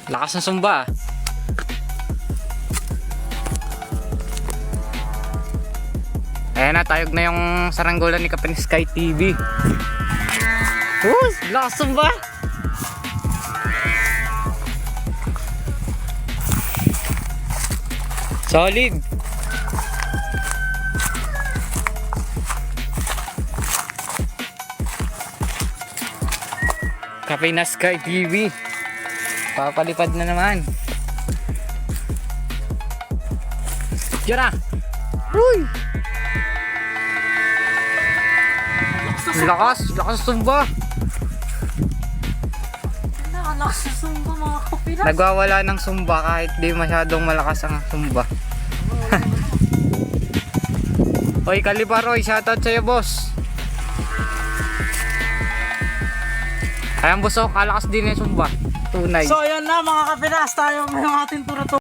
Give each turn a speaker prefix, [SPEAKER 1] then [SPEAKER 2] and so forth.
[SPEAKER 1] Lakas ng sumba. Ayan na, tayog na yung saranggola ni Kapin Sky TV. Lakas sumba. Solid. Kapin Sky TV. Papalipad na naman. Diyan na. Uy! Lakas sumba.
[SPEAKER 2] Lakas sa sumba mga kapinas.
[SPEAKER 1] Nagwawala ng sumba kahit di masyadong malakas ang sumba. Hoy Kaliparoy, shoutout sa'yo boss. Ayan boss, oh, kalakas din yung sumba. Tunay.
[SPEAKER 2] So ayan na mga kapinas, tayo may ating turo